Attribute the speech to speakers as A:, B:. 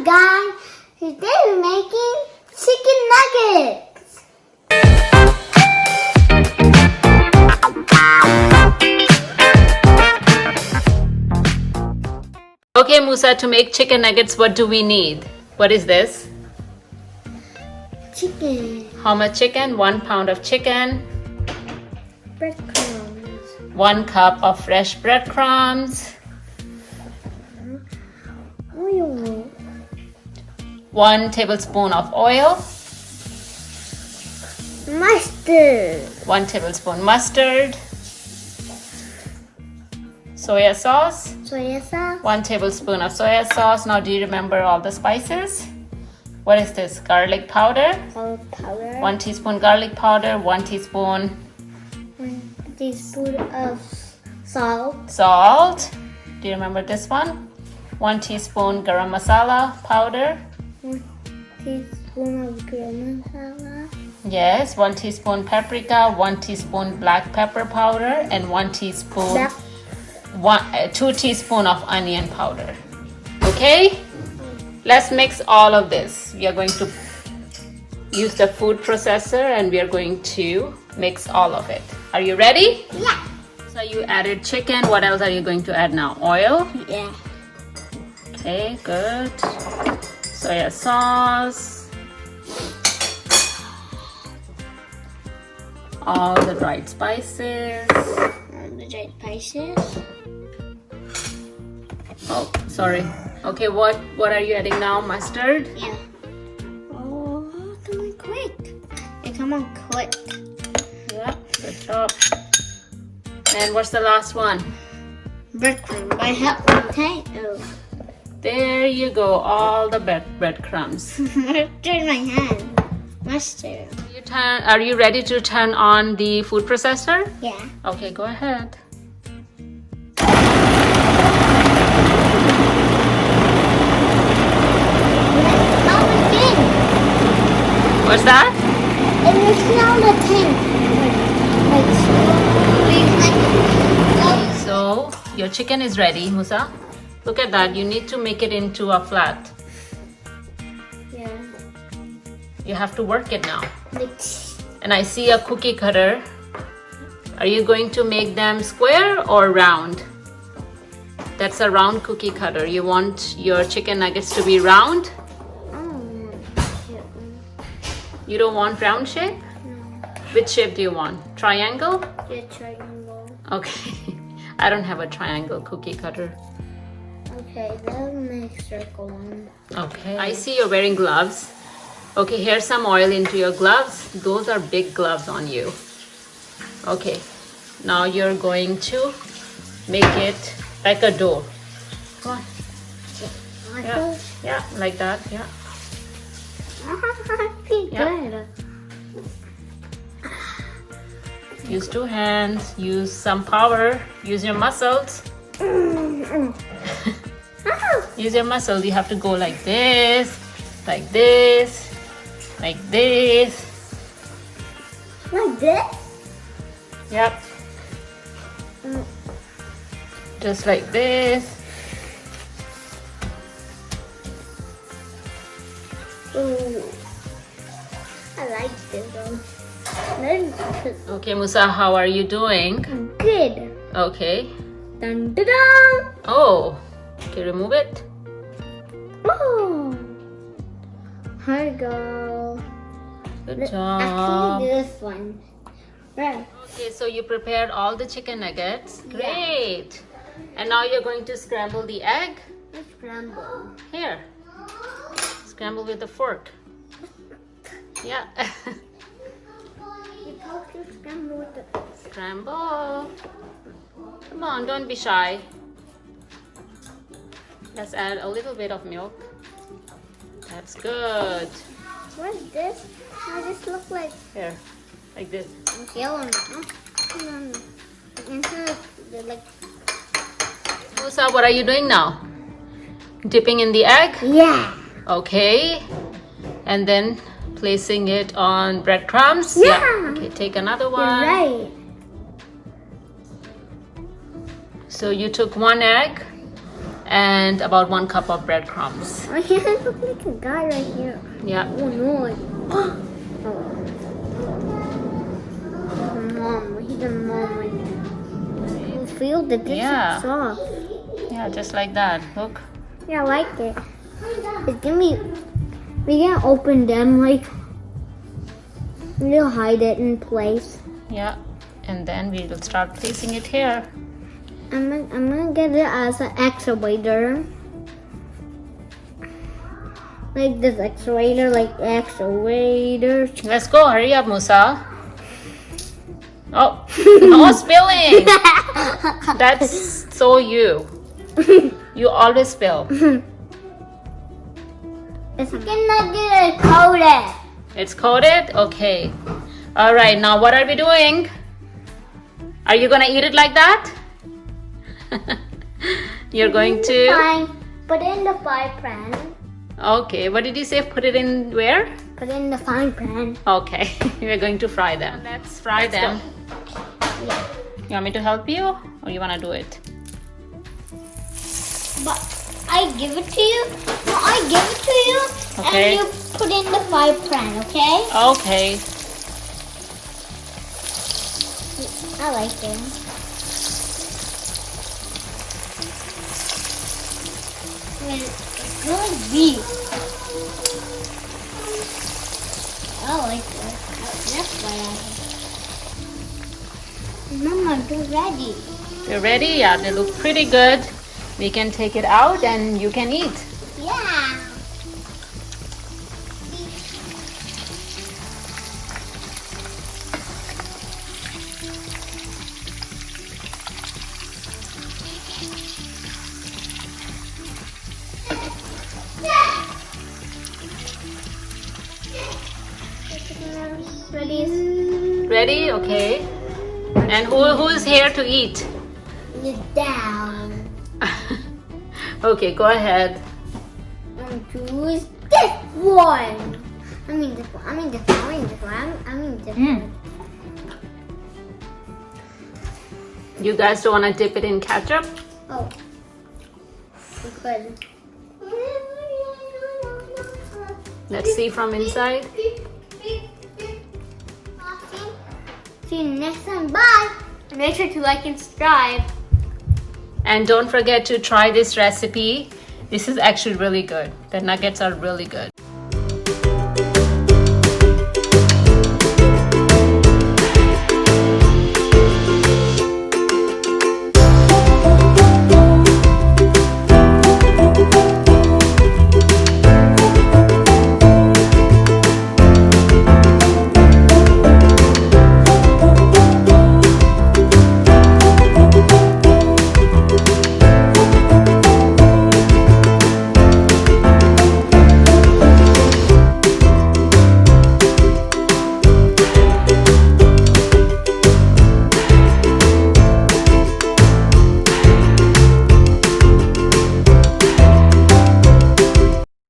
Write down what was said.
A: guys, today we're making chicken nuggets.
B: Okay, Musa, to make chicken nuggets, what do we need? What is this?
A: Chicken.
B: How much chicken? 1 pound of chicken.
A: Breadcrumbs.
B: 1 cup of fresh breadcrumbs.
A: Oil.
B: 1 tablespoon of oil.
A: Mustard.
B: 1 tablespoon mustard. Soya sauce.
A: Soya sauce.
B: 1 tablespoon of soya sauce. Now, do you remember all the spices? What is this? Garlic powder.
A: Garlic powder.
B: 1 teaspoon garlic powder. 1 teaspoon
A: 1 teaspoon of salt.
B: salt. Do you remember this one? 1 teaspoon garam masala powder.
A: 1 teaspoon of garam masala.
B: Yes, 1 teaspoon paprika, 1 teaspoon black pepper powder, and 1 teaspoon, 2 teaspoon of onion powder. Okay? Let's mix all of this. We are going to use the food processor and we are going to mix all of it. Are you ready?
A: Yeah.
B: So you added chicken. What else are you going to add now? Oil?
A: Yeah.
B: Okay, good. Soya sauce. All the dried spices.
A: The dried spices.
B: Oh, sorry. Okay, what are you adding now? Mustard?
A: Yeah. Oh, come on quick. Yeah, come on quick.
B: Yeah, good job. And what's the last one?
A: Breadcrumb. I have potato.
B: There you go, all the breadcrumbs.
A: Turn my hand. Mustard.
B: Are you ready to turn on the food processor?
A: Yeah.
B: Okay, go ahead. What's that?
A: And you smell the thing.
B: So your chicken is ready, Musa. Look at that. You need to make it into a flat.
A: Yeah.
B: You have to work it now.
A: Mix.
B: And I see a cookie cutter. Are you going to make them square or round? That's a round cookie cutter. You want your chicken nuggets to be round? You don't want round shape?
A: No.
B: Which shape do you want? Triangle?
A: Yeah, triangle.
B: Okay. I don't have a triangle cookie cutter.
A: Okay, then make circle one.
B: Okay. I see you're wearing gloves. Okay, here's some oil into your gloves. Those are big gloves on you. Okay. Now you're going to make it like a dough. Come on. Yeah, like that. Yeah.
A: Good.
B: Use 2 hands. Use some power. Use your muscles. Use your muscles. You have to go like this, like this, like this.
A: Like this?
B: Yep. Just like this.
A: Ooh. I like this one.
B: Okay, Musa, how are you doing?
A: Good.
B: Okay.
A: Dun dun dun.
B: Oh, okay, remove it.
A: Oh. Here we go.
B: Good job.
A: Actually, this one. Right.
B: Okay, so you prepared all the chicken nuggets. Great. And now you're going to scramble the egg.
A: Let's scramble.
B: Here. Scramble with the fork. Yeah.
A: You have to scramble with the...
B: Scramble. Come on, don't be shy. Let's add a little bit of milk. That's good.
A: What is this? How does this look like?
B: Here, like this.
A: Okay, I want to. Like...
B: Musa, what are you doing now? Dipping in the egg?
A: Yeah.
B: Okay. And then placing it on breadcrumbs?
A: Yeah.
B: Okay, take another
A: You're
B: one.
A: right.
B: So you took 1 egg and about 1 cup of breadcrumbs.
A: My hands look like a guy right here.
B: Yeah.
A: Oh no. Mom, he's a mom right here. You feel that this
B: Yeah.
A: is soft.
B: Yeah, just like that. Look.
A: Yeah, I like it. It's gonna be. We can open them like. We'll hide it in place.
B: Yeah. And then we will start placing it here.
A: I'm gonna get it as an excavator. Like this excavator, like excavator.
B: Let's go. Hurry up, Musa. Oh, no spilling. That's so you. You always spill.
A: It's gonna get it coated.
B: It's coated? Okay. All right, now what are we doing? Are you gonna eat it like that? You're going to?
A: Fine. Put it in the fry pan.
B: Okay, what did you say? Put it in where?
A: Put it in the frying pan.
B: Okay, we're going to fry them. Let's fry them.
A: Yeah.
B: You want me to help you or you wanna do it?
A: But I give it to you. No, I give it to you.
B: Okay.
A: And you put it in the fry pan, okay?
B: Okay.
A: I like it. It's really deep. I like it. That's why I like it. Mama, they're ready.
B: You're ready? Yeah, they look pretty good. We can take it out and you can eat.
A: Yeah. Ready?
B: Ready? Okay. And who's here to eat?
A: You're down.
B: Okay, go ahead.
A: And choose this one. I mean this one. I mean this one. I mean this one. I mean this one.
B: You guys don't want to dip it in ketchup?
A: Oh. Good.
B: Let's see from inside.
A: See you next time. Bye. And make sure to like and subscribe.
B: And don't forget to try this recipe. This is actually really good. The nuggets are really good.